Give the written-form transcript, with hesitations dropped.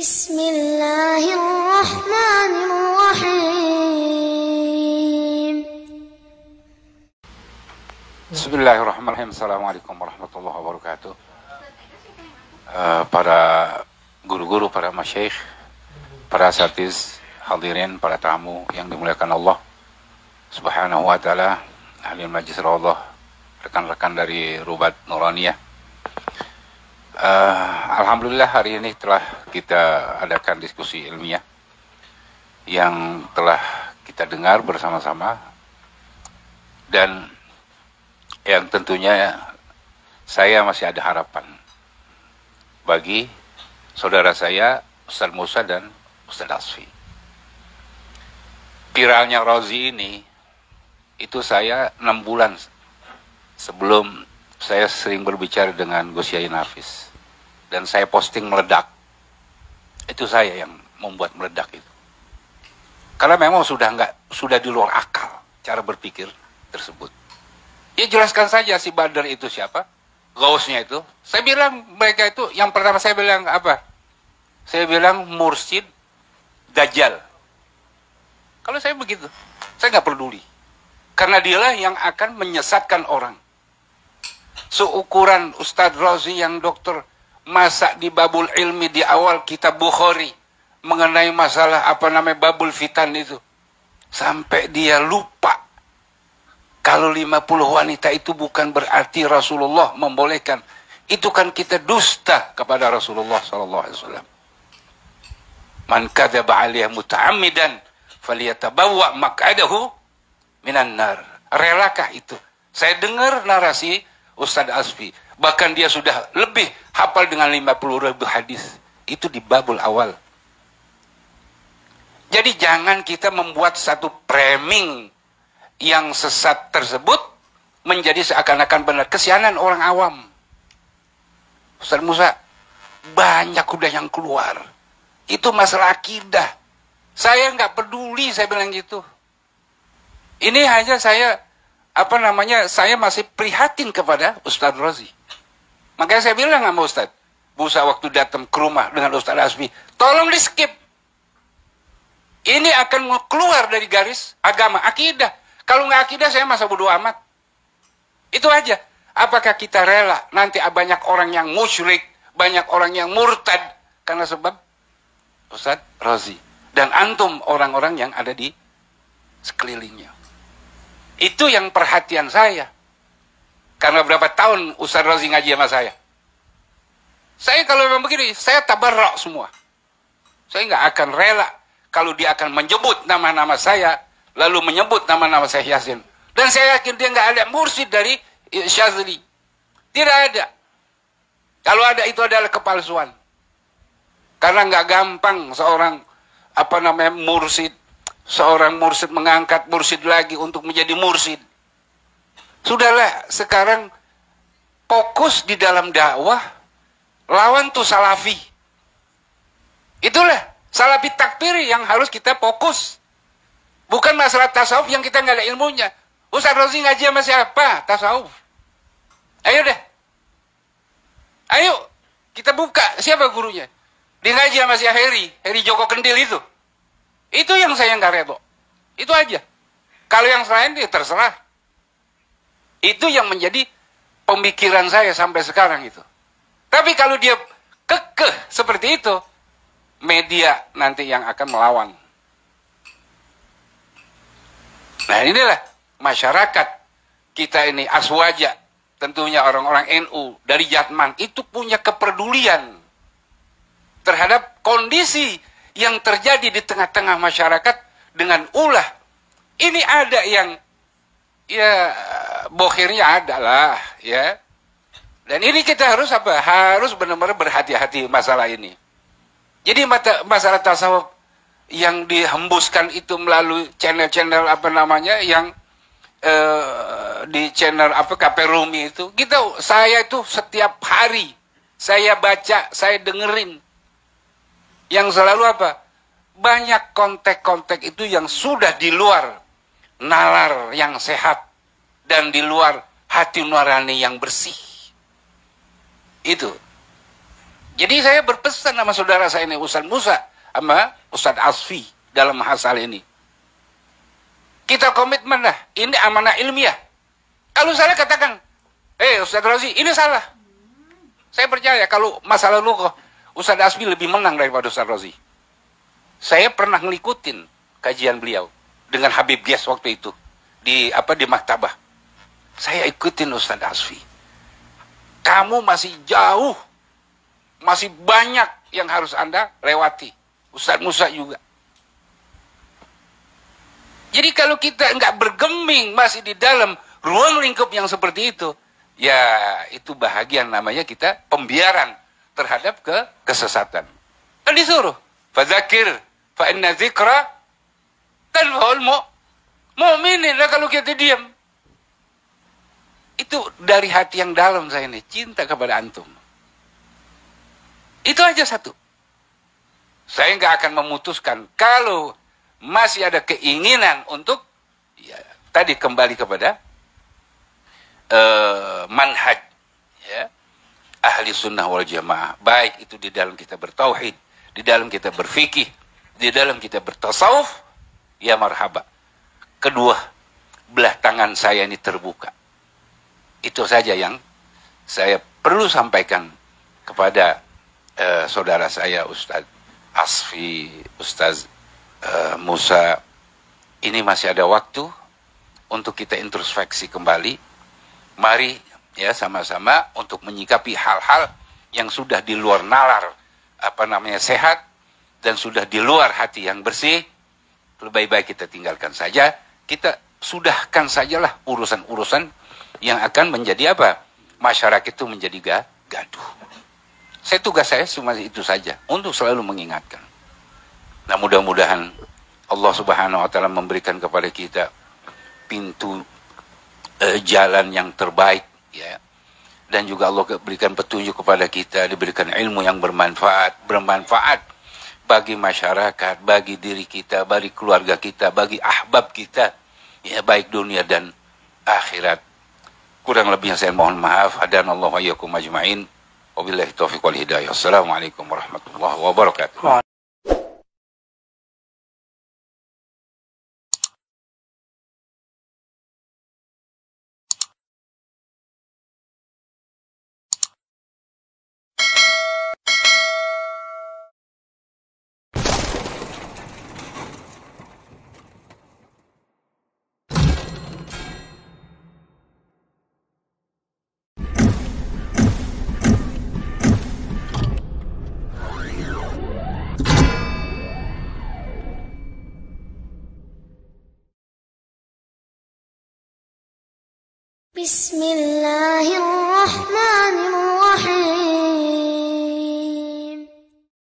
Bismillahirrahmanirrahim. Bismillahirrahmanirrahim. Assalamualaikum warahmatullahi wabarakatuh. Para guru-guru, para masyayikh, para asatiz, hadirin, para tamu yang dimuliakan Allah Subhanahu wa ta'ala, ahli majlis Allah, rekan-rekan dari Rubat Nuraniyah. Alhamdulillah hari ini telah kita adakan diskusi ilmiah yang telah kita dengar bersama-sama, dan yang tentunya saya masih ada harapan bagi saudara saya Ustaz Musa dan Ustaz Asfi. Viralnya Razi ini, itu saya 6 bulan sebelum saya sering berbicara dengan Gus Yai Nafis, dan saya posting meledak. Itu saya yang membuat meledak itu, karena memang sudah di luar akal cara berpikir tersebut. Ya jelaskan saja si Badar itu siapa, Gausnya itu. Saya bilang mereka itu, yang pertama saya bilang apa? Saya bilang mursyid Dajjal. Kalau saya begitu, saya nggak peduli, karena dialah yang akan menyesatkan orang. Seukuran Ustadz Razi yang dokter, masa di babul ilmi di awal kitab Bukhari mengenai masalah babul fitan itu, sampai dia lupa kalau 50 wanita itu bukan berarti Rasulullah membolehkan. Itu kan kita dusta kepada Rasulullah SAW. Man kadzaba 'alaihi muta'ammidan falyatabawwa maq'adahu minan nar. Relakah itu? Saya dengar narasi Ustadz Asfi, bahkan dia sudah lebih hafal dengan 50.000 hadis. Itu di babul awal. Jadi jangan kita membuat satu framing yang sesat tersebut menjadi seakan-akan benar. Kesianan orang awam. Ustaz Musa, banyak udah yang keluar. Itu masalah akidah. Saya nggak peduli, saya bilang gitu. Ini hanya saya saya masih prihatin kepada Ustaz Razi. Makanya saya bilang sama Ustaz Musa waktu datang ke rumah dengan Ustaz Asfi, tolong di skip. Ini akan keluar dari garis agama, akidah. Kalau nggak akidah, saya masa bodo amat. Itu aja. Apakah kita rela nanti banyak orang yang musyrik, banyak orang yang murtad karena sebab Ustaz Razi dan antum orang-orang yang ada di sekelilingnya? Itu yang perhatian saya. Karena berapa tahun Ustaz Razi ngaji sama saya. Saya kalau memang begini, saya tabarrak semua. Saya nggak akan rela kalau dia akan menyebut nama-nama saya, lalu menyebut nama-nama Syekh Yasin. Dan saya yakin dia nggak ada mursyid dari Syazili. Tidak ada. Kalau ada, itu adalah kepalsuan. Karena nggak gampang seorang mursyid, seorang mursyid mengangkat mursyid lagi untuk menjadi mursyid. Sudahlah, sekarang fokus di dalam dakwah, lawan tuh salafi. Itulah salafi takfiri yang harus kita fokus. Bukan masalah tasawuf yang kita nggak ada ilmunya. Ustaz Razi ngaji sama siapa? Tasawuf. Ayo deh. Ayo, kita buka. Siapa gurunya? Dia ngaji sama si Heri Joko Kendil itu. Itu yang saya nggak redho. Itu aja. Kalau yang selain dia terserah. Itu yang menjadi pemikiran saya sampai sekarang itu. Tapi kalau dia kekeh seperti itu, media nanti yang akan melawan. Nah inilah masyarakat kita ini, aswaja, tentunya orang-orang NU dari Jatman, itu punya kepedulian terhadap kondisi yang terjadi di tengah-tengah masyarakat dengan ulah. Ini ada yang, ya bokhirnya ada lah, ya. Dan ini kita harus harus benar-benar berhati-hati masalah ini. Jadi masalah tasawuf yang dihembuskan itu melalui channel-channel yang di channel KP Rumi itu, saya itu setiap hari saya baca, saya dengerin, yang selalu banyak kontek-kontek itu yang sudah di luar nalar yang sehat dan di luar hati nurani yang bersih. Itu Jadi saya berpesan sama saudara saya ini, Ustaz Musa sama Ustaz Asfi dalam masalah ini. Kita komitmen lah, ini amanah ilmiah. Kalau saya katakan, Ustaz Razi, ini salah. Saya percaya kalau masalah lughah, Ustaz Asfi lebih menang daripada Ustaz Razi. Saya pernah ngikutin kajian beliau dengan Habib Gias waktu itu di maktabah. Saya ikutin Ustaz Asfi. Kamu masih jauh, masih banyak yang harus Anda lewati. Ustaz Musa juga. Jadi kalau kita nggak bergeming masih di dalam ruang lingkup yang seperti itu, ya itu bahagian namanya kita pembiaran terhadap kesesatan. Kan disuruh, fadzakir fa inna dzikra tanfa'ul mu'minin. Lah kalau kita diam, itu dari hati yang dalam saya ini cinta kepada antum. Itu aja satu. Saya nggak akan memutuskan kalau masih ada keinginan untuk ya, tadi kembali kepada manhaj ya, ahli sunnah wal jamaah. Baik itu di dalam kita bertauhid, di dalam kita berfikih, di dalam kita bertasawuf, ya marhaba. Kedua belah tangan saya ini terbuka. Itu saja yang saya perlu sampaikan kepada saudara saya Ustaz Asfi, Ustaz Musa. Ini masih ada waktu untuk kita introspeksi kembali. Mari ya sama-sama untuk menyikapi hal-hal yang sudah di luar nalar sehat dan sudah di luar hati yang bersih. Lebih baik kita tinggalkan saja. Kita sudahkan sajalah urusan-urusan yang akan menjadi masyarakat itu menjadi gaduh. Tugas saya cuma itu saja, untuk selalu mengingatkan. Nah, mudah-mudahan Allah Subhanahu wa taala memberikan kepada kita pintu jalan yang terbaik ya. Dan juga Allah berikan petunjuk kepada kita, diberikan ilmu yang bermanfaat bagi masyarakat, bagi diri kita, bagi keluarga kita, bagi ahbab kita, ya baik dunia dan akhirat. Kurang lebihnya saya mohon maaf. Hadanallahu wa iyyakum ajma'in. Wabillahi taufiq wal hidayah. Assalamualaikum warahmatullahi wabarakatuh. بسم الله الرحمن الرحيم